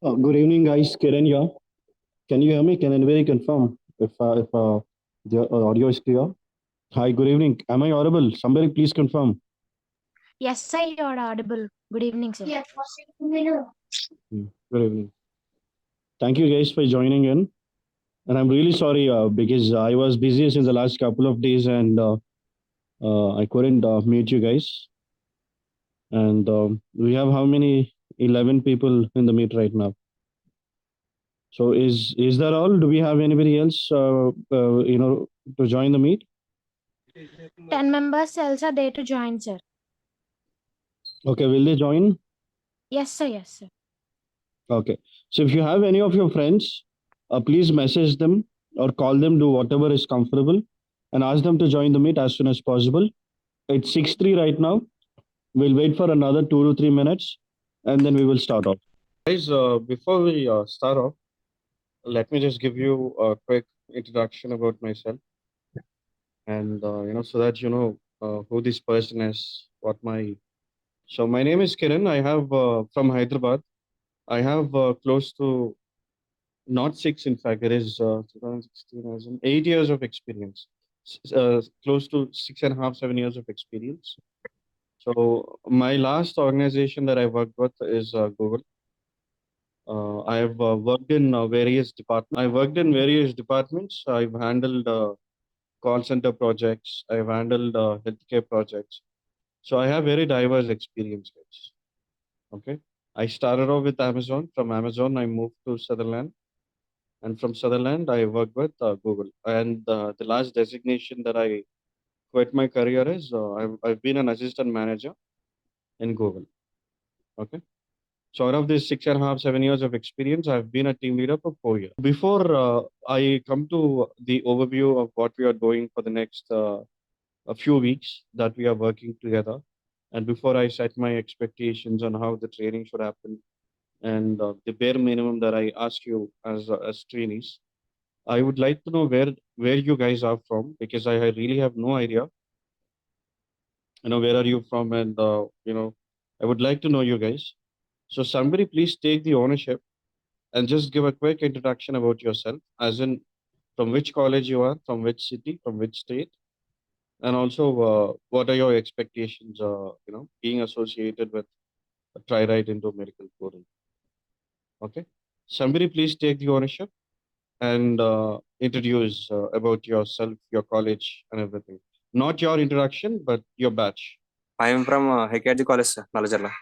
Good evening, guys. Kiran here. Can you hear me? Can anybody confirm if the audio is clear? Hi. Good evening. Am I audible? Somebody please confirm. Yes, sir, you're audible. Good evening, sir. Good evening. Thank you guys for joining in. And I'm really sorry because I was busy since the last couple of days and I couldn't meet you guys. And we have how many? 11 people in the meet right now. So is that all? Do we have anybody else? To join the meet? 10 members else are there to join, sir. Okay. Will they join? Yes, sir, yes, sir. Okay. So if you have any of your friends, please message them or call them, do whatever is comfortable, and ask them to join the meet as soon as possible. It's 6:03 right now. We'll wait for another 2 to 3 minutes, and then we will start off. Guys, before we start off, let me just give you a quick introduction about myself, and so that you know who this person is. What my So my name is Kiran. I have from Hyderabad. I have close to not six, in fact, it is 2016, as in 8 years of experience, close to 6.5, 7 years of experience. So my last organization that I worked with is Google. I have worked in various departments. I worked in various departments. I've handled call center projects. I've handled healthcare projects. So I have very diverse experience, guys. Okay. I started off with Amazon. From Amazon, I moved to Sutherland. And from Sutherland, I worked with Google. And the last designation that I quit my career is I've been an assistant manager in Google. Okay. So out of this 6.5, 7 years of experience, I've been a team leader for 4 years. Before I come to the overview of what we are doing for the next a few weeks that we are working together, and before I set my expectations on how the training should happen, and the bare minimum that I ask you as trainees, I would like to know where you guys are from because I really have no idea. Where are you from, and I would like to know you guys. So somebody please take the ownership and just give a quick introduction about yourself, as in from which college you are, from which city, from which state, and also what are your expectations, being associated with a TriRite into medical coding. Okay, somebody please take the ownership and introduce about yourself, your college, and everything. Not your introduction, but your batch. I am from Hekadi College, sir, Nalajala.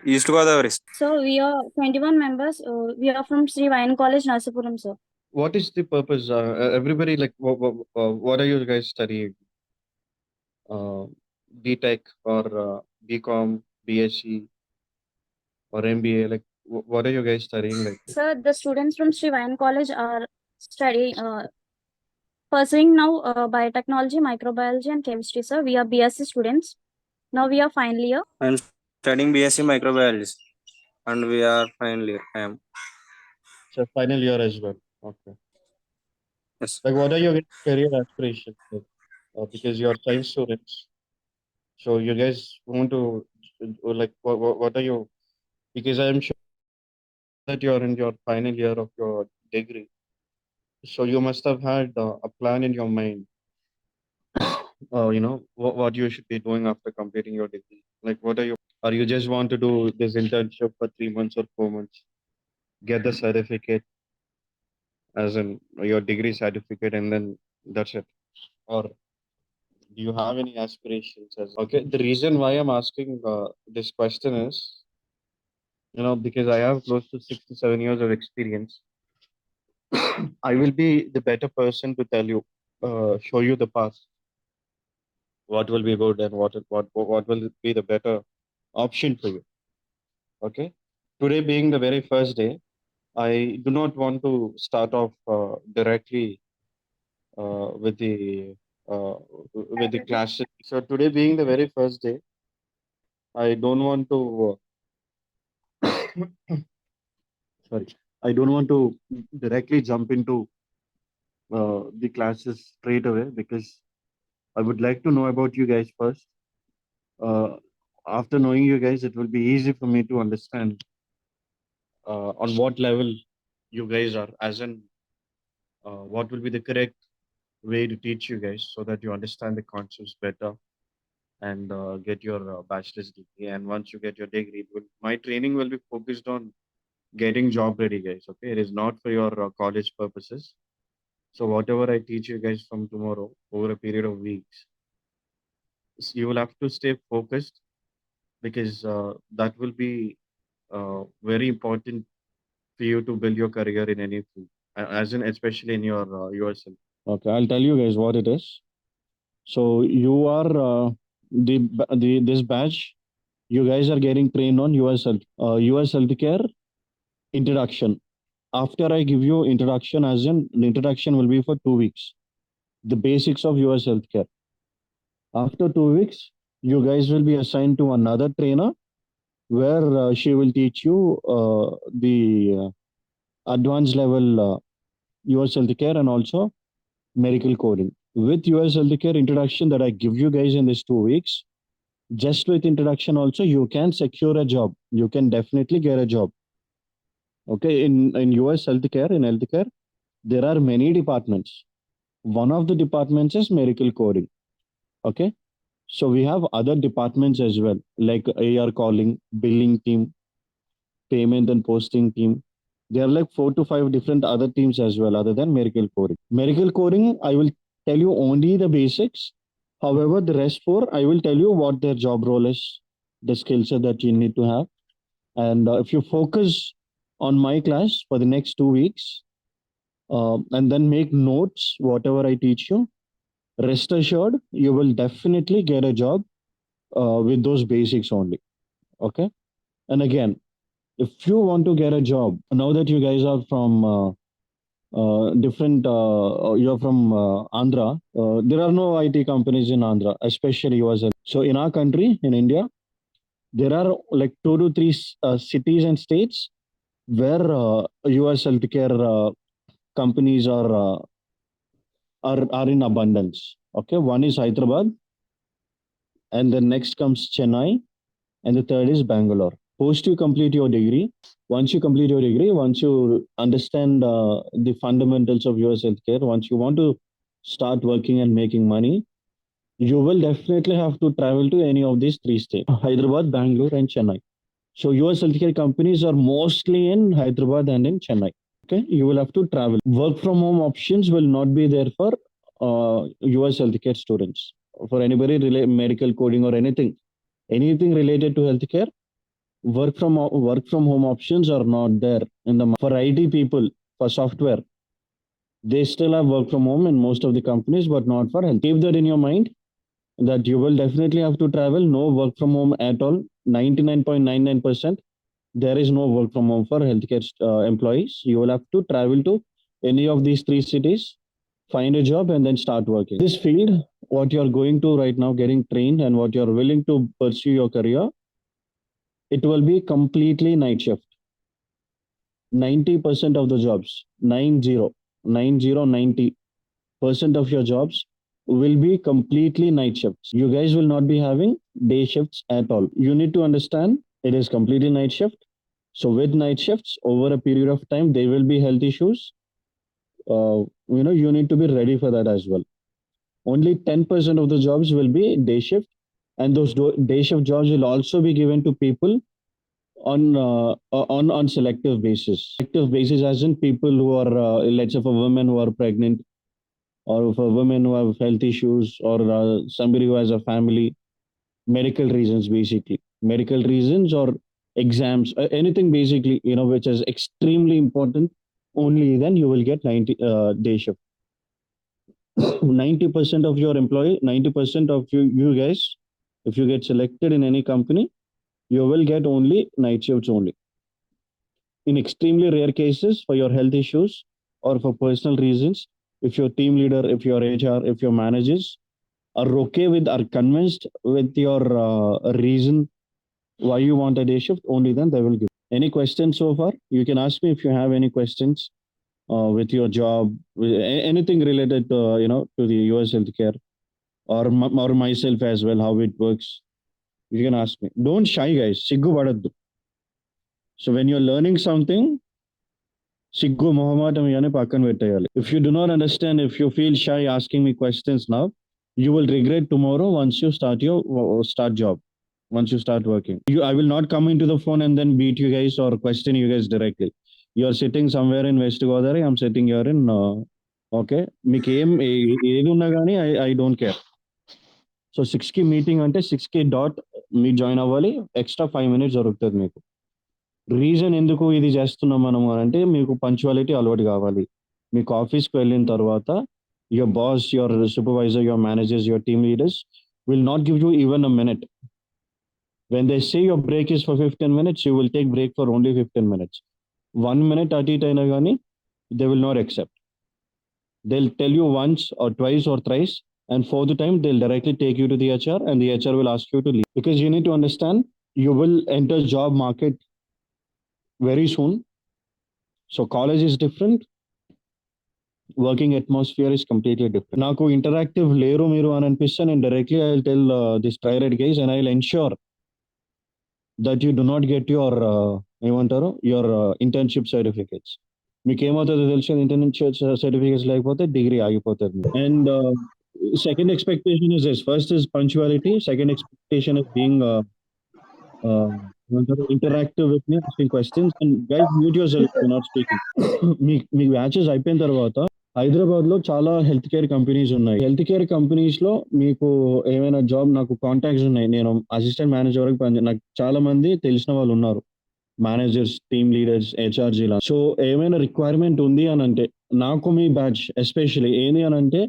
East Godavari. So we are 21 members. We are from Sri Vayan College, Narasapuram, sir. What is the purpose? Everybody, like, what are you guys studying? BTech or BCom, BSc or MBA? Like, what are you guys studying? Like, Sir, the students from Sri Vayan College are studying, pursuing now biotechnology, microbiology, and chemistry, sir. We are BSc students. Now we are final year. I am studying BSc Microbiology, and we are final year. I am. so final year as well. Okay. Yes. Like, what are your career aspirations? Like, because you're science students, so you guys want to like what are your? Because I am sure that you're in your final year of your degree, so you must have had a plan in your mind. What you should be doing after completing your degree. Like, what are you? Or you just want to do this internship for 3 months or 4 months, get the certificate, as in your degree certificate, and then that's it. Or do you have any aspirations? Okay, the reason why I'm asking this question is, because I have close to 6 to 7 years of experience. I will be the better person to tell you, show you the path. What will be good and what will be the better option for you. Okay. Today being the very first day, I do not want to start off directly with the classes. So today being the very first day, I don't want to. Sorry, I don't want to directly jump into the classes straight away because I would like to know about you guys first. Uh, After knowing you guys, it will be easy for me to understand on what level you guys are, as in what will be the correct way to teach you guys so that you understand the concepts better and get your bachelor's degree. And once you get your degree, my training will be focused on getting job ready, guys. Okay, it is not for your college purposes. So whatever I teach you guys from tomorrow over a period of weeks, you will have to stay focused because that will be very important for you to build your career in any field, as in especially in your yourself. Okay, I'll tell you guys what it is. So you are the this batch. You guys are getting trained on US healthcare introduction. After I give you introduction, as in the introduction will be for 2 weeks. The basics of US healthcare. After 2 weeks, you guys will be assigned to another trainer where she will teach you the advanced level US healthcare and also medical coding. With US healthcare introduction that I give you guys in these 2 weeks, just with introduction also, you can secure a job. You can definitely get a job. Okay, in US healthcare, there are many departments. One of the departments is medical coding. Okay, so we have other departments as well, like AR calling, billing team, payment and posting team. There are like 4 to 5 different other teams as well, other than medical coding. Medical coding, I will tell you only the basics. However, the rest four, I will tell you what their job role is, the skill set that you need to have. And if you focus on my class for the next 2 weeks, and then make notes, whatever I teach you, rest assured, you will definitely get a job with those basics only. Okay. And again, if you want to get a job, now that you guys are from you're from Andhra, there are no IT companies in Andhra, especially yours. So in our country, in India, there are like 2 to 3 cities and states where US healthcare companies are in abundance. Okay, one is Hyderabad, and the next comes Chennai, and the third is Bangalore. Post you complete your degree. Once you complete your degree, once you understand the fundamentals of US healthcare, once you want to start working and making money, you will definitely have to travel to any of these 3 states: Hyderabad, Bangalore, and Chennai. So US healthcare companies are mostly in Hyderabad and in Chennai. Okay, you will have to travel. Work from home options will not be there for US healthcare students. For anybody medical coding or anything related to healthcare, work from home options are not there in the for IT people, for software. They still have work from home in most of the companies, but not for health. Keep that in your mind that you will definitely have to travel. No work from home at all. 99.99%. There is no work from home for healthcare employees. You will have to travel to any of these 3 cities, find a job, and then start working. This field, what you're going to right now, getting trained, and what you're willing to pursue your career, it will be completely night shift. 90% of the jobs, 90% of your jobs will be completely night shifts. You guys will not be having day shifts at all. You need to understand it is completely night shift. So with night shifts, over a period of time, there will be health issues. You need to be ready for that as well. Only 10% of the jobs will be day shift, and those day shift jobs will also be given to people on selective basis. Selective basis, as in people who are, let's say, for women who are pregnant, or for women who have health issues, or somebody who has a family, medical reasons, basically medical reasons, or exams, anything basically, which is extremely important. Only then you will get 90 day shift. 90% of your employee, 90% of you guys, if you get selected in any company, you will get only night shifts only. In extremely rare cases, for your health issues or for personal reasons, if your team leader, if your HR, if your managers are convinced with your reason why you want a day shift, only then they will give. Any questions so far? You can ask me if you have any questions with your job, with anything related to the US healthcare, or myself as well, how it works. You can ask me. Don't shy, guys. Siggu badaddu. So when you're learning something, సిగ్గు మొహమాటం ఇవన్నీ పక్కన పెట్టేయాలి. If you do not understand, if you feel shy asking me questions now, you will regret tomorrow once you start your start job, once you start working. I will not come into the phone and then beat you guys or question you guys directly. You are sitting somewhere in West Godavari, I'm sitting here in okay, మీకు ఏది ఉన్నా కానీ I don't care. So 6కి meeting అంటే 6కి dot మీరు join అవ్వాలి. Extra 5 minutes దొరుకుతుంది మీకు. రీజన్ ఎందుకు ఇది చేస్తున్నాం మనము అంటే మీకు పంచువాలిటీ అలవాటు కావాలి. మీకు ఆఫీస్కి వెళ్ళిన తర్వాత your boss, your supervisor, your managers, your team leaders will not give you even a minute. When they say your break is for 15 minutes, you will take break for only 15 minutes. 1 minute at it aina gani, they will not accept. They'll tell you once or twice or thrice, and for the time they'll directly take you to the HR and the HR will ask you to leave. Because you need to understand, you will enter job market very soon. So college is different. Working atmosphere is completely different. Naku interactive leru meeru అని అనిపిస్తే నేను directly I'll tell this try-rate guys and I'll ensure that you do not get your ఏమంటారు your internship certificates. మీకు ఏమవుతుందో తెలిసి internship certificates లేకపోతే degree ఆగిపోతుంది. And second expectation is this. First is punctuality. Second expectation is being interactive with me, asking questions. And guys, mute yourself if you're not speaking. Me batches అయిపోయిన తర్వాత హైదరాబాద్ లో చాలా health care companies ఉన్నాయి. Health care companies లో మీకు ఏమైనా job, నాకు contacts ఉన్నాయి. నేను అసిస్టెంట్ మేనేజర్ వరకు నాకు చాలా మంది తెలిసిన వాళ్ళు ఉన్నారు, మేనేజర్స్, టీమ్ లీడర్స్, హెచ్ఆర్జీ లా. సో ఏమైనా రిక్వైర్మెంట్ ఉంది అని అంటే నాకు మీ బ్యాచ్ ఎస్పెషల్లీ ఏంది అని అంటే,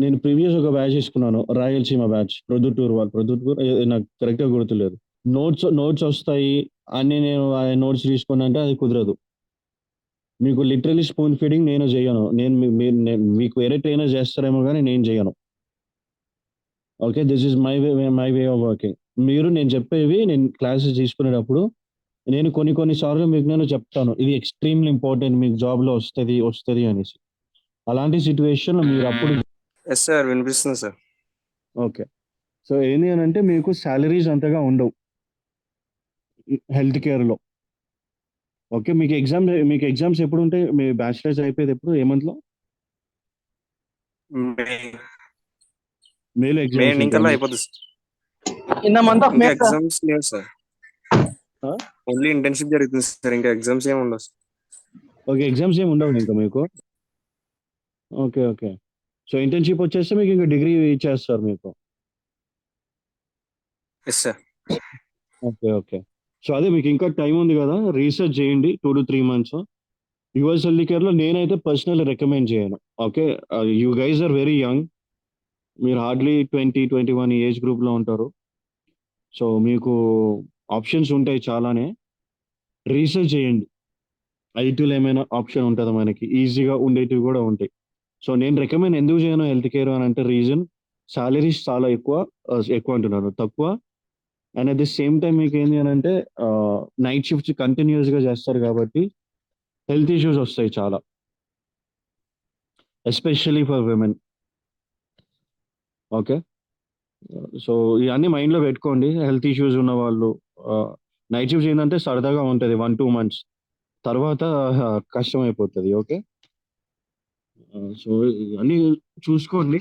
నేను ప్రీవియస్ ఒక బ్యాచ్ తీసుకున్నాను, రాయలసీమ బ్యాచ్, ప్రొద్దుటూరు వాళ్ళు, ప్రొద్దుటూరు నాకు కరెక్ట్గా గుర్తులేదు. నోట్స్ వస్తాయి అన్ని, నేను ఆ నోట్స్ తీసుకున్నా అంటే అది కుదరదు. మీకు లిటరలీ స్పూన్ ఫీడింగ్ నేను చేయను. మీకు వేరే ట్రైనర్ చేస్తారేమో కానీ నేను చేయను. Okay, this is my way of working. మీరు నేను చెప్పేవి నేను క్లాసెస్ తీసుకునేటప్పుడు నేను కొన్ని సార్లు మీకు నేను చెప్తాను, ఇది ఎక్స్ట్రీమ్లీ ఇంపార్టెంట్, మీకు జాబ్లో వస్తుంది అనేసి. అలాంటి సిచ్యువేషన్లో మీరు అప్పుడు ఎస్ సార్, వినిపిస్తుంది సార్. ఓకే, సో ఏంటి అని అంటే మీకు సాలరీస్ అంతగా ఉండవు హెల్త్ కేర్లో. ఓకే, మీకు ఎగ్జామ్స్ ఎప్పుడు ఉంటాయి? మీ బ్యాచిలర్స్ అయిపోయేది ఎప్పుడు? ఏ మంత్లో? మేలో ఎగ్జామ్స్ ఇంకా అయిపోతుంది In the month of May, sir. Exams లేవు సార్. ఓన్లీ ఇంటర్న్షిప్ జరుగుతుంది సార్, ఇంకా ఎగ్జామ్స్ ఏమి ఉండవు సార్. ఓకే, ఎగ్జామ్స్ ఏమి ఉండవు ఇంకా మీకు. ఓకే, సో ఇంటర్న్షిప్ వచ్చేస్తే మీకు ఇంకా డిగ్రీ ఇచ్చేస్తారు మీకు. Yes sir. ఓకే, సో అదే మీకు ఇంకా టైం ఉంది కదా, రీసెర్చ్ చేయండి 2 to 3 months. యుఎస్ హెల్త్ కేర్లో నేనైతే పర్సనల్ రికమెండ్ చేయను. Okay, you guys are very young, మీరు హార్డ్లీ 20-21 ఏజ్ గ్రూప్లో ఉంటారు. సో మీకు ఆప్షన్స్ ఉంటాయి చాలానే, రీసెర్చ్ చేయండి. ఐటీలో ఏమైనా ఆప్షన్ ఉంటుందా మనకి, ఈజీగా ఉండేటివి కూడా ఉంటాయి. సో నేను రికమెండ్ ఎందుకు చేయను హెల్త్ కేర్ అని అంటే, రీజన్ సాలరీస్ చాలా ఎక్కువ అంటున్నాను, తక్కువ. And at the same time మీకు ఏంటి అని అంటే నైట్ షిఫ్ట్స్ కంటిన్యూస్గా చేస్తారు కాబట్టి హెల్త్ ఇష్యూస్ వస్తాయి చాలా, especially for women. Okay, so ఇవన్నీ మైండ్లో పెట్టుకోండి. హెల్త్ ఇష్యూస్ ఉన్న వాళ్ళు నైట్ షిఫ్ట్ ఏంటంటే సరదాగా ఉంటుంది 1-2 months, తర్వాత కష్టం అయిపోతుంది. ఓకే, సో అన్నీ చూసుకొని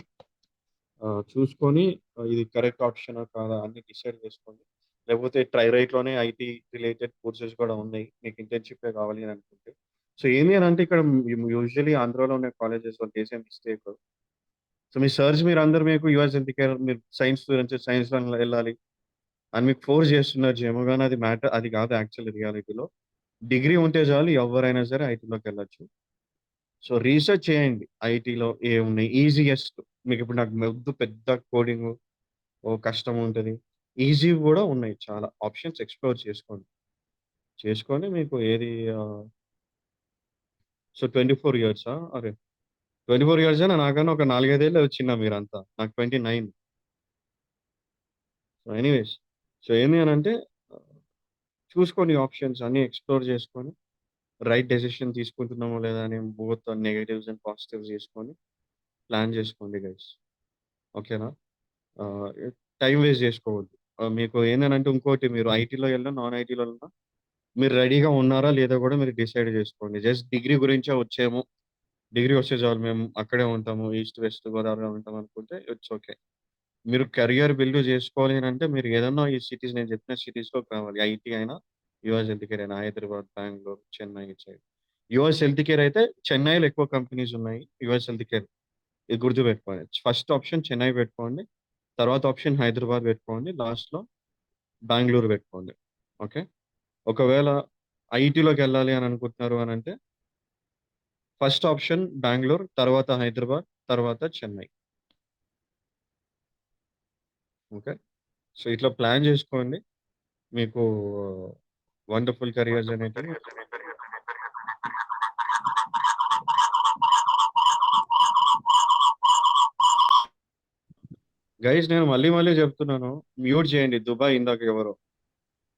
ఇది కరెక్ట్ ఆప్షనా కాదా అన్ని డిసైడ్ చేసుకోండి. లేకపోతే ట్రైరైట్లోనే ఐటీ రిలేటెడ్ కోర్సెస్ కూడా ఉన్నాయి, మీకు ఇంటర్న్షిప్ కావాలి అని అనుకుంటే. సో ఏంటి అని అంటే, ఇక్కడ యూజువలీ ఆంధ్రాలో ఉన్న కాలేజెస్ వాళ్ళు చేసే మిస్టేక్, సో మీ సర్చ్ మీరు అందరు మీకు యూఎస్ ఎందుకు మీరు సైన్స్ స్టూడెంట్స్ సైన్స్లో వెళ్ళాలి అని మీకు ఫోర్స్ చేస్తున్నారు ఏమో, కానీ అది కాదు యాక్చువల్ రియాలిటీలో. డిగ్రీ ఉంటే చాలు, ఎవరైనా సరే ఐటీలోకి వెళ్ళొచ్చు. సో రీసెర్చ్ చేయండి ఐటీలో ఏమున్నాయి ఈజీయెస్ట్. మీకు ఇప్పుడు నాకు వద్దు పెద్ద కోడింగ్, కష్టం ఉంటుంది, ఈజీ కూడా ఉన్నాయి చాలా ఆప్షన్స్. ఎక్స్ప్లోర్ చేసుకొని మీకు ఏది. సో 24 years అరే 24 years నాకన్నా ఒక 4-5 ఏళ్ళు వచ్చిన మీరంతా, నాకు 29. సో ఎనీవేస్, సో ఏంటి అని అంటే చూసుకోండి ఆప్షన్స్ అన్నీ, ఎక్స్ప్లోర్ చేసుకొని రైట్ డెసిషన్ తీసుకుంటున్నామో లేదా అని బోత్ నెగటివ్స్ అండ్ పాజిటివ్స్ చేసుకొని ప్లాన్ చేసుకోండి గైస్. ఓకేనా, టైం వేస్ట్ చేసుకోవద్దు. మీకు ఏంటంటే ఇంకోటి, మీరు ఐటీలో వెళ్ళినా నాన్ ఐటీలో వెళ్ళినా మీరు రెడీగా ఉన్నారా లేదా కూడా మీరు డిసైడ్ చేసుకోండి. జస్ట్ డిగ్రీ గురించే వచ్చాము. డిగ్రీ వస్తే చాలు మేము అక్కడే ఉంటాము. ఈస్ట్, వెస్ట్ గోదావరిలో ఉంటాం అనుకుంటే ఇట్స్ ఓకే. మీరు కెరియర్ బిల్డ్ చేసుకోవాలి అనంటే మీరు ఏదన్నా ఈ సిటీస్ నేను చెప్పిన సిటీస్‌లోకి రావాలి. ఐటీ అయినా, యూఎస్ హెల్త్ కేర్ అయినా హైదరాబాద్, బెంగుళూరు, చెన్నై ఇటు సైడ్. యూఎస్ హెల్త్ కేర్ అయితే చెన్నైలో ఎక్కువ కంపెనీస్ ఉన్నాయి. యూఎస్ హెల్త్ కేర్ ఇది గుర్తుపెట్టుకోండి. ఫస్ట్ ఆప్షన్ చెన్నై పెట్టుకోండి. తర్వాత ఆప్షన్ హైదరాబాద్ పెట్టుకోండి. లాస్ట్‌లో బెంగుళూరు పెట్టుకోండి. ఓకే. ఒకవేళ ఐటీలోకెళ్ళాలి అని అనుకుంటున్నారు అనంటే ఫస్ట్ ఆప్షన్ బెంగుళూరు, తర్వాత హైదరాబాద్, తర్వాత చెన్నై. ఓకే. సో, ఇట్లా ప్లాన్ జేసుకోండి. మీకు వండర్‌ఫుల్ కెరియర్స్ అనేటివి గైస్ నేను మళ్ళీ మళ్ళీ చెప్తున్నాను. మ్యూట్ చేయండి. దుబాయ్ ఇందాక ఎవరో.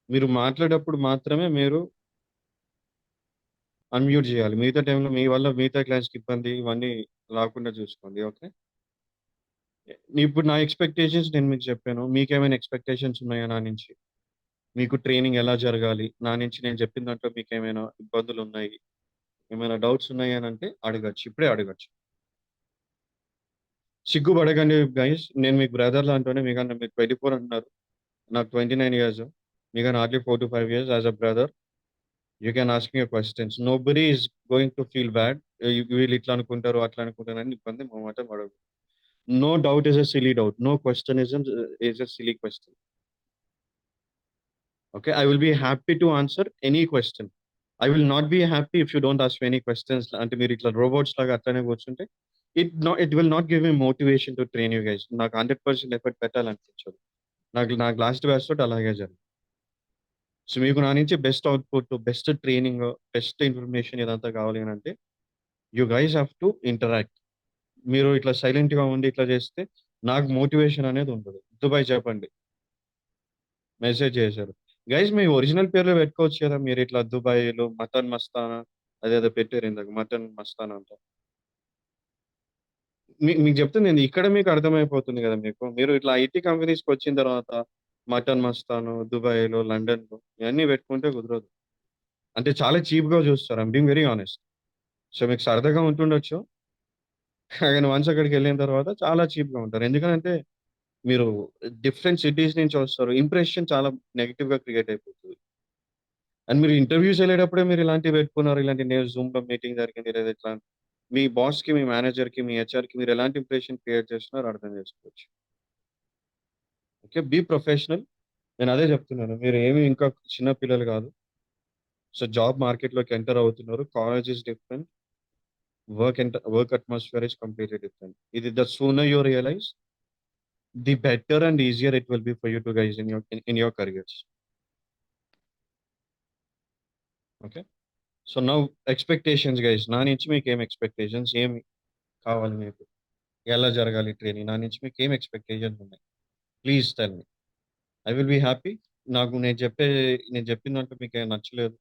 మీరు మాట్లాడేటప్పుడు మాత్రమే మీరు అన్‌మ్యూట్ జేయాలి. మిగతా టైంలో మీ వల్ల మిగతా క్లాస్‌కి ఇబ్బంది ఇవన్నీ రాకుండా చూసుకోండి. ఓకే. ఇప్పుడు నా ఎక్స్‌పెక్టేషన్స్ నేను మీకు చెప్పాను. మీకేమైనా ఎక్స్‌పెక్టేషన్స్ ఉన్నాయా నా నుంచి? మీకు ట్రైనింగ్ ఎలా జరగాలి? నా నుంచి నేను చెప్పిన దాంట్లో మీకేమైనా ఇబ్బందులున్నాయి? ఏమైనా డౌట్స్ ఉన్నాయి అనంటే అడగొచ్చు. ఇప్పుడే అడగొచ్చు. సిగ్గుపడకండి గైస్. నేను మీకు బ్రదర్ లాంటోనే. మీకన్నా మీరు 24 అంటున్నారు. నాకు 29 ఇయర్స్. మీకన్నా hardly 4-5 years as a brother. You can ask me your questions. Nobody is going to feel bad. వీళ్ళు ఇట్లా అనుకుంటారు, అట్లా అనుకుంటారని ఇబ్బంది మొహమాటం పడకు. No doubt is a silly doubt. No question is a silly question. Okay. I will be happy to answer any question. I will not be happy if you don't ask any questions. అంటే మీరు ఇట్లా robots లాగా అట్లనే కూర్చుంటే it will not give me motivation to train you guys. నాకు 100% effort పెట్టాలనిపించదు. నాకు last batch తోటి అలాగే జరిగింది. సో, మీకు నా నుంచి best output, best training, best information ఇదంతా కావాలి అనంటే you guys have to interact. మీరు ఇట్లా సైలెంట్‌గా ఉండి ఇట్లా చేస్తే నాకు మోటివేషన్ అనేది ఉండదు. దుబాయ్ చెప్పండి. మెసేజ్ చేశారు. గైస్ మీ ఒరిజినల్ పేర్లు పెట్టుకోవచ్చు కదా! మీరు ఇట్లా దుబాయ్‌లో మటన్ మస్తానా అదేదో పెట్టారు ఇందాక మటన్ మస్తానా అంట. మీకు చెప్తుంది ఇక్కడ మీకు అర్థమైపోతుంది కదా మీకు. మీరు ఇట్లా ఐటీ కంపెనీస్‌కొచ్చిన తర్వాత మటన్ మస్తాను, దుబాయ్‌లో, లండన్‌లో ఇవన్నీ పెట్టుకుంటే కుదరదు. అంటే చాలా చీప్‌గా చూస్తారు. I'm being very honest. So, మీకు సరదాగా ఉంటుండొచ్చు. కానీ వన్స్ అక్కడికెళ్ళిన తర్వాత చాలా చీప్‌గా ఉంటారు. ఎందుకనంటే మీరు డిఫరెంట్ సిటీస్ నుంచి వస్తారు. ఇంప్రెషన్ చాలా నెగెటివ్‌గా క్రియేట్ అయిపోతది. అండ్ మీరు ఇంటర్‌వ్యూస్ ఎళ్ళేటప్పుడే మీరు ఇలాంటివి పెట్టుకున్నారు. ఇలాంటి నేను జూమ్‌లో మీటింగ్ జరిగింది లేదా ఇట్లా మీ బాస్‌కి, మీ మేనేజర్‌కి, మీ హెచ్ఆర్‌కి మీరు ఎలాంటి ఇంప్రెషన్ క్రియేట్ చేస్తున్నారో అర్థం చేసుకోవచ్చు. ఓకే. Be professional. నేనదే చెప్తున్నాను. మీరు ఏమి ఇంకా చిన్న పిల్లలు కాదు. సో, జాబ్ మార్కెట్‌లోకి ఎంటర్ అవుతున్నారు. College is different. Work atmosphere is completely different. The sooner you realise the better and easier it will be for you to guys in your careers. Okay. So, now expectations guys. నా నుంచి మీకేం expectations ఏమి కావాలి మీకు? ఎలా జరగాలి training? నా నుంచి మీకేం ఎక్స్‌పెక్టేషన్స్ ఉన్నాయి? Please tell me. I will be happy. నాకు నేను చెప్పిన దాంట్లో మీకేం నచ్చలేదు.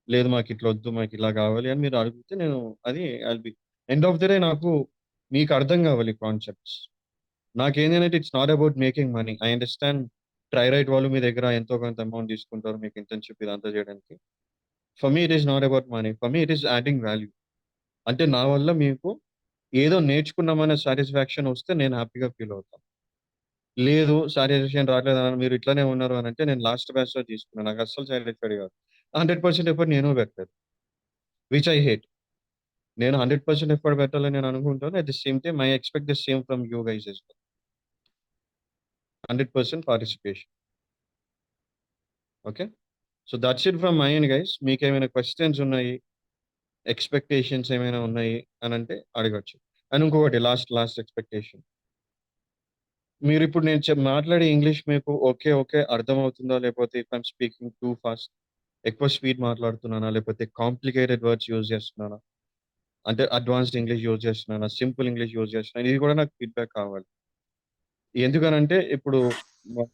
లేదు మాకిట్లొద్దు, మాకిలా గావాలి అని మీరు అడిగితే నేను అది I'll be end of the day నాకు మీకు అర్థం గావాలి కాన్సెప్ట్స్. నాకేంటంటే it's not about making money. I understand ట్రైరైట్ వాళ్ళు మీ దగ్గర ఎంతో కొంత అమౌంట్ తీసుకుంటారు మీకు ఇంటర్న్‌షిప్ ఇదంతా చేయడానికి. For me it is not about money. For me it is adding value. అంటే నా వల్ల మీకు ఏదో నేర్చుకున్నామనే సాటిస్ఫాక్షన్ వస్తే నేను హ్యాపీగా ఫీల్ అవుతాను. లేదు సాటిస్ఫాక్షన్ రావట్లేదన్నారు మీరు ఇట్లనే ఉన్నారు అనంటే నేను లాస్ట్ బ్యాచ్‌లో తీసుకున్నాను. నాకు అస్సలు సాటిస్ఫైడ్ కాదు. 100% ఎఫర్ట్ నేను పెట్టలేదు. Which I hate. నేను 100% ఎఫర్ట్ పెట్టాలని నేను అనుకుంటాను. At the same time I expect the same from you guys as well. 100% participation. Okay. So, that's it from my end guys. మీకేమైనా క్వెషన్స్ ఉన్నాయి, ఎక్స్‌పెక్టేషన్స్ ఏమైనా ఉన్నాయి అనంటే అడగొచ్చు. అండ్ ఇంకొకటి లాస్ట్ ఎక్స్‌పెక్టేషన్. మీరిప్పుడు నేను మాట్లాడే ఇంగ్లీష్ మీకు ఓకే అర్థమవుతుందా? లేకపోతే if I'm speaking too fast ఎక్కువ స్పీడ్ మాట్లాడుతున్నానా? లేకపోతే కాంప్లికేటెడ్ వర్డ్స్ యూజ్ చేస్తున్నానా? అంటే అడ్వాన్స్డ్ ఇంగ్లీష్ యూజ్ చేస్తున్నానా? సింపుల్ ఇంగ్లీష్ యూజ్ చేస్తున్నానా? ఇది కూడా నాకు ఫీడ్‌బ్యాక్ కావాలి. ఎందుకనంటే ఇప్పుడు మ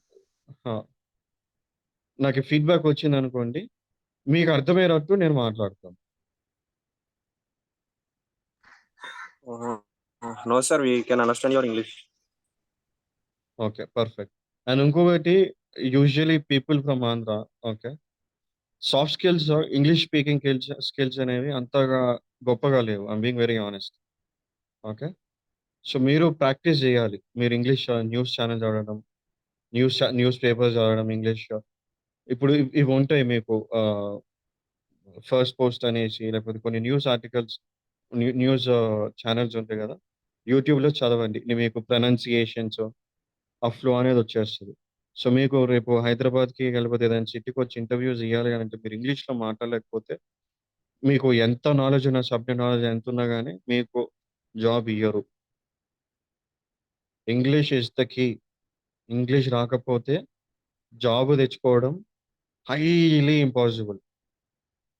ఆ! నాకు ఫీడ్‌బ్యాక్ వచ్చిందనుకోండి, మీకు అర్థమయ్యేటట్టు నేను మాట్లాడతాను. No, sir, we can understand your English. Okay. Perfect. And ఇంకొకటి usually people from Andhra okay. Soft skills, English speaking skills అనేవి అంతగా గొప్పగా లేవు. I'm being very honest. Okay. So మీరు ప్రాక్టీస్ చేయాలి. మీరు ఇంగ్లీష్ న్యూస్ ఛానల్ చదవడం, న్యూస్ పేపర్స్ చదవడం ఇంగ్లీష్. ఇప్పుడు ఇవి ఉంటాయి మీకు ఫస్ట్ పోస్ట్ అనేసి, లేకపోతే కొన్ని న్యూస్ ఆర్టికల్స్, న్యూస్ ఛానల్స్ ఉంటాయి కదా, యూట్యూబ్లో చదవండి. మీకు ప్రొనౌన్సియేషన్స్, ఆ ఫ్లో అనేది వచ్చేస్తుంది. సో మీకు రేపు హైదరాబాద్కి లేకపోతే ఏదైనా సిటీకి వచ్చి ఇంటర్వ్యూస్ ఇవ్వాలి అని అంటే మీరు ఇంగ్లీష్లో మాట్లాడలేకపోతే మీకు ఎంత నాలెడ్జ్ ఉన్నా, సబ్జెక్ట్ నాలెడ్జ్ ఎంత ఉన్నా కానీ మీకు జాబ్ ఇయ్యరు. English is the key. English రాకపోతే జాబ్ తెచ్చుకోవడం హైలీ ఇంపాసిబుల్.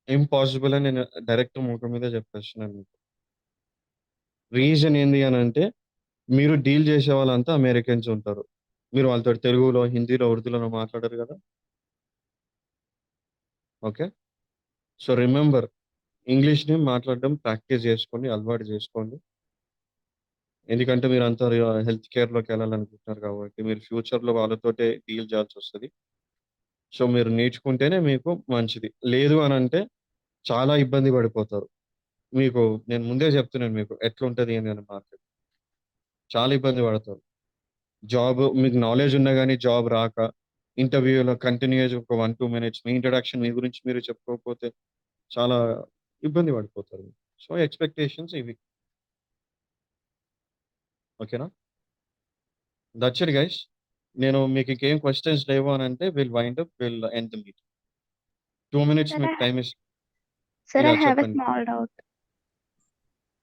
ఇంపాసిబుల్ అని నేను డైరెక్ట్ ముఖం మీద చెప్పేస్తున్నాను మీకు. రీజన్ ఏంది అని అంటే మీరు డీల్ చేసే వాళ్ళంతా అమెరికన్స్ ఉంటారు. మీరు వాళ్ళతో తెలుగులో, హిందీలో, ఉర్దూలో మాట్లాడరు కదా. ఓకే. సో రిమెంబర్, ఇంగ్లీష్ని మాట్లాడడం ప్రాక్టీస్ చేసుకోండి, అలవాటు చేసుకోండి. ఎందుకంటే మీరు అంతా హెల్త్ కేర్లోకి వెళ్ళాలనుకుంటున్నారు కాబట్టి మీరు ఫ్యూచర్లో వాళ్ళతోటే డీల్ చేయాల్సి వస్తుంది. సో మీరు నేర్చుకుంటేనే మీకు మంచిది. లేదు అని అంటే చాలా ఇబ్బంది పడిపోతారు. మీకు నేను ముందే చెప్తున్నాను మీకు ఎట్లుంటది ఏంది అని మార్కెట్. చాలా ఇబ్బంది పడతారు. జాబ్ మీకు నాలెడ్జ్ ఉన్నా గానీ జాబ్ రాక, ఇంటర్వ్యూలో కంటిన్యూయస్ ఒక 1-2 మినిట్స్ మీ ఇంట్రడక్షన్ మీ గురించి మీరు చెప్పుకోకపోతే చాలా ఇబ్బంది పడిపోతారు. సో ఎక్స్‌పెక్టేషన్స్ ఇవి. ఓకేనా? That's it guys. నేను మీకు ఇంకేం క్వెషన్స్ లేవు అని అంటే will end the meet. 2 minutes Sir, మీకు టైం ఇస్తాను. Sir, I Yeah, have a చెప్పండి. small doubt.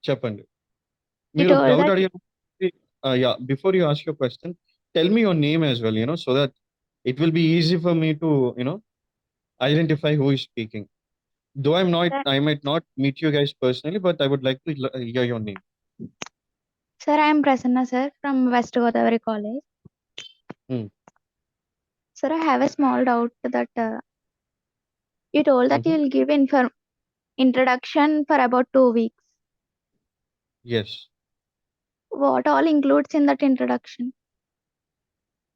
చెప్పండి. You మీరు told డౌట్ that అడిగే yeah, before you ask your question, tell me your name as well, so that it will be easy for me to, identify who is speaking. Though Sir, I might not meet you guys personally, but I would like to hear your name. Sir, I am Prasanna, sir, from West Godavari College. Hmm. Sir, I have a small doubt that you told that Mhm. you will give introduction for about 2 weeks. Yes. What all includes in that introduction?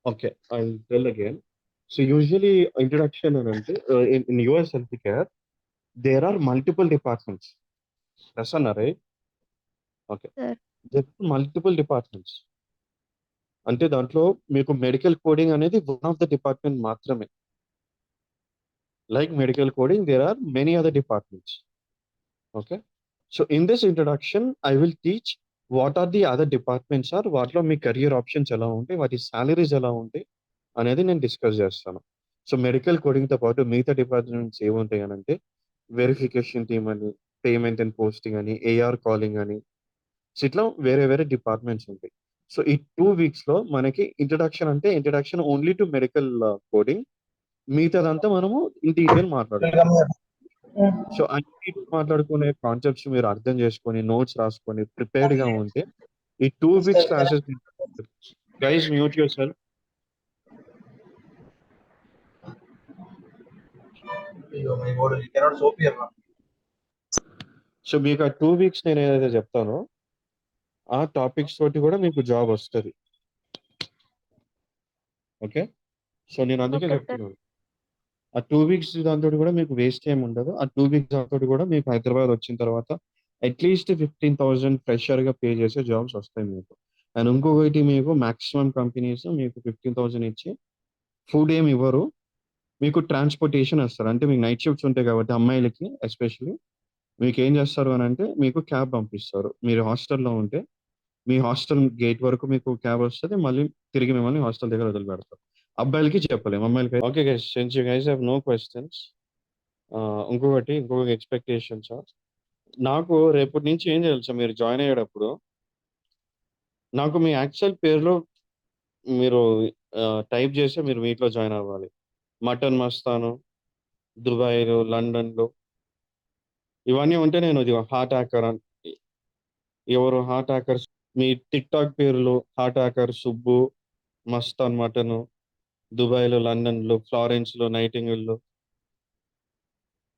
Okay, I'll tell again. So usually introduction అంటే in US healthcare there are multiple departments. Prasanna, right? Okay. Sir. There are multiple departments. అంటే దాంట్లో మీకు medical coding అనేది one of the department మాత్రమే. Like medical coding, there are many other departments. Okay. So in this introduction, I will teach what are the other departments are, వాటిలో మీ career options ఎలా ఉంటాయి, వాటి salaries ఎలా ఉంటాయి అనేది నేను డిస్కస్ చేస్తాను. సో మెడికల్ కోడింగ్తో పాటు మిగతా డిపార్ట్మెంట్స్ ఏముంటాయి అని అంటే వెరిఫికేషన్ టీమ్ అని, పేమెంట్ అండ్ పోస్టింగ్ అని, ఏఆర్ కాలింగ్ అని, సో ఇట్లా వేరే వేరే డిపార్ట్మెంట్స్ ఉంటాయి. సో ఈ 2 వీక్స్లో మనకి introduction only to medical coding. మిగతాదంతా మనము ఇన్ డీటెయిల్ మాట్లాడుకుంటాం. సో అన్ని మాట్లాడుకునే కాన్సెప్ట్స్ మీరు అర్థం చేసుకొని, నోట్స్ రాసుకొని, ప్రిపేర్డ్‌గా ఉంటే ఈ 2 weeks classes guys mute yourself. So మీకు ఆ 2 వీక్స్ నేను ఏదైతే చెప్తానో ఆ టాపిక్స్ తోటి కూడా మీకు జాబ్ వస్తది. ఓకే. సో నేను అందుకే Okay, sir. చెప్తున్నాను. ఆ 2 వీక్స్ దాంతోటి కూడా మీకు వేస్ట్ ఏమి ఉండదు. ఆ 2 వీక్స్ దాంతోటి కూడా మీకు హైదరాబాద్ వచ్చిన తర్వాత అట్‌లీస్ట్ 15,000 ఫ్రెషర్‌గా పే చేసే జాబ్స్ వస్తాయి మీకు. అండ్ ఇంకొకటి మీకు మాక్సిమం కంపెనీస్ మీకు 15,000 ఇచ్చి ఫుడ్ ఏమి ఇవ్వరు. మీకు ట్రాన్స్‌పోర్టేషన్ ఇస్తారు. అంటే మీకు నైట్ షిఫ్ట్స్ ఉంటాయి కాబట్టి అమ్మాయిలకి ఎస్పెషల్లీ మీకేం చేస్తారు అని అంటే మీకు క్యాబ్ పంపిస్తారు. మీరు హాస్టల్‌లో ఉంటే మీ హాస్టల్ గేట్ వరకు మీకు క్యాబ్ వస్తది. మళ్ళీ తిరిగి మిమ్మల్ని హాస్టల్ దగ్గర వదిలిపెడతారు. అబ్బాయిలకి చెప్పలేము. అమ్మాయిలకి okay guys, since you guys have no questions, ఇంకొక ఎక్స్‌పెక్టేషన్స్. నాకు రేపటి నుంచి ఏం తెలుసా, మీరు జాయిన్ అయ్యేటప్పుడు నాకు మీ యాక్చువల్ పేరులో మీరు టైప్ చేసి మీరు మీట్‌లో జాయిన్ అవ్వాలి. మటన్ మస్తాను, దుబాయ్‌లో, లండన్‌లో ఇవన్నీ ఉంటే నేను ఇది హార్ట్ హ్యాకర్ ఎవరు హార్ట్ హ్యాకర్స్ మీ టిక్‌టాక్ పేరులో heart hacker Subbu, Mastan mutton, దుబాయ్‌లో, లండన్‌లో, ఫ్లారెన్స్‌లో, నైటింగేల్‌లో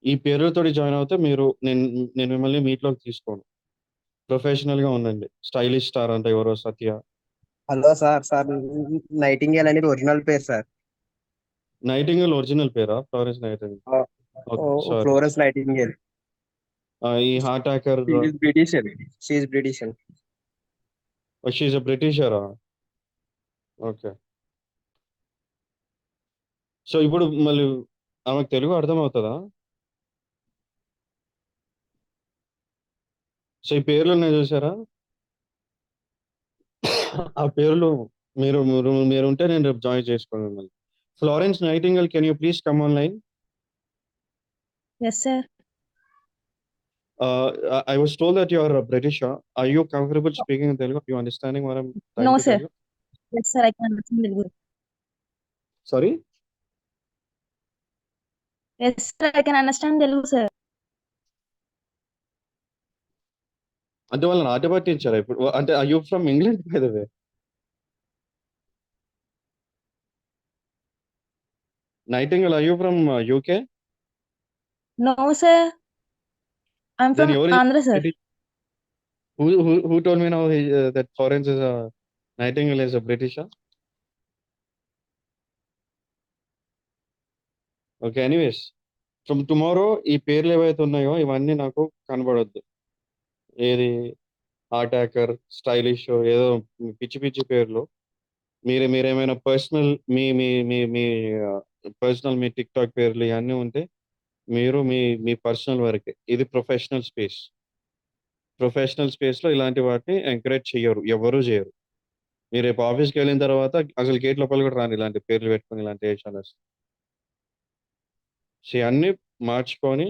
ఈ పేర్లతోటి జాయిన్ అవుతే నేను మిమ్మల్ని మీట్‌లోకి తీసుకోను. ప్రొఫెషనల్‌గా ఉండండి. స్టైలిష్ స్టార్ అంట ఎవరో సత్య. హలో సార్ నైటింగేల్ అనేది ఒరిజినల్ పేరు సార్. నైటింగేల్ ఒరిజినల్ పేరా? Florence Nightingale. Okay, Oh, sorry. Florence Nightingale. ఈ heart attacker She is British. She is British. She అ బ్రిటిషరా? ఓకే. సో ఇప్పుడు మళ్ళీ ఆమెకు తెలుగు అర్థమవుతుందా? సో ఈ పేర్లు ఉన్నాయి చూసారా? ఆ పేర్లు మీరు ఉంటే నేను రేపు జాయిన్ చేసుకోండి మిమ్మల్ని. Florence Nightingale, can you please come online? Yes, sir. I was told that you are a British. Are you comfortable speaking in Telugu? Are you understanding what I'm trying No, to sir. tell you? Yes, sir. I can understand Telugu. Sorry? Yes, sir. I can understand Telugu, sir. అంటే వాళ్ళని ఆట పట్టించారా ఇప్పుడు? అంటే are you from England by the way? Nightingale, are you from UK? No, sir. I'm Then from ఎవరు Andhra, sir. who told me now that Florence is a Nightingale is a British? Okay, anyways from tomorrow ఈ పేర్లు ఏవైతే ఉన్నాయో ఇవన్నీ నాకు కనబడొద్దు. ఏది heart hacker, stylish, ఏదో పిచ్చి పిచ్చి పేర్లు. మీరేమైనా పర్సనల్ మీ మీ మీ మీ పర్సనల్ మీ టిక్ టాక్ పేర్లు ఇవన్నీ ఉంటే మీరు మీ పర్సనల్ వరకే. ఇది ప్రొఫెషనల్ స్పేస్. ప్రొఫెషనల్ స్పేస్లో ఇలాంటి వాటిని ఎంకరేజ్ చేయరు, ఎవరు చేయరు. మీరు రేపు ఆఫీస్కి వెళ్ళిన తర్వాత అసలు గేట్ లోపల కూడా రాని ఇలాంటి పేర్లు పెట్టుకుని ఇలాంటి వేషాలు. సో అన్నీ మార్చుకొని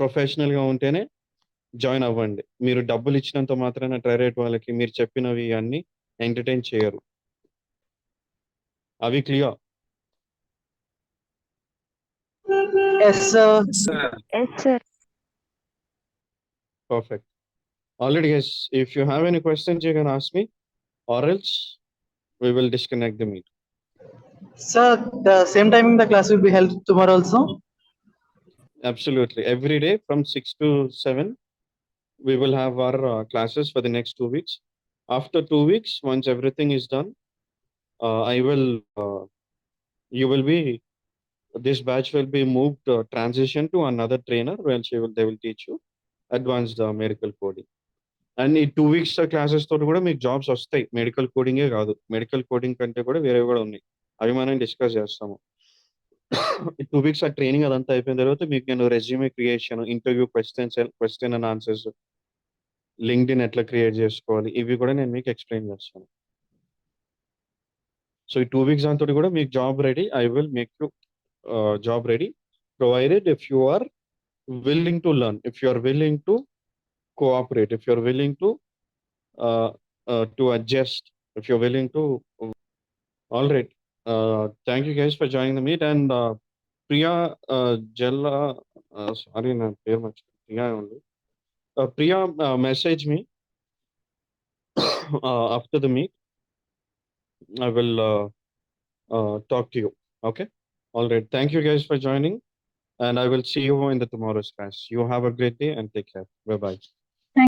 ప్రొఫెషనల్గా ఉంటేనే జాయిన్ అవ్వండి. మీరు డబ్బులు ఇచ్చినంత మాత్రాన ట్రై రేట్ వాళ్ళకి మీరు చెప్పినవి అన్నీ ఎంటర్టైన్ చేయరు. అవి clear? Yes, sir. Sir. Yes, sir. Perfect. Already, guys, if you have any questions, you can ask me, or else we will disconnect the meet. Sir, the same timing the class will be held tomorrow also? Absolutely. Every day from 6 to 7, we will have our classes for the next 2 weeks. After 2 weeks, once everything is done, you will be, this batch will be moved, transition to another trainer where they will teach you advanced medical coding. And ఈ 2 weeks classes తోటి కూడా మీకు jobs వస్తాయి. Medical కోడింగే కాదు, medical coding కంటే కూడా వేరే కూడా ఉన్నాయి. అవి మనం డిస్కస్ చేస్తాము. 2 weeks ఆ ట్రైనింగ్ అదంతా అయిపోయిన తర్వాత మీకు నేను resume creation, interview question and answers, LinkedIn ఎట్లా క్రియేట్ చేసుకోవాలి, ఇవి కూడా నేను మీకు ఎక్స్ప్లెయిన్ చేస్తాను. సో ఈ 2 weeks దాంతో కూడా మీకు job ready. I will make you job ready, provided if you are willing to learn, if you are willing to cooperate, if you are willing to adjust, if you're willing to. All right. Thank you guys for joining the meet. And Priya Jella, sorry, na pair much Priya only. Priya, message me after the meet. I will talk to you. Okay. All right. Thank you guys for joining, and I will see you in the tomorrow's class. You have a great day and take care. Bye bye.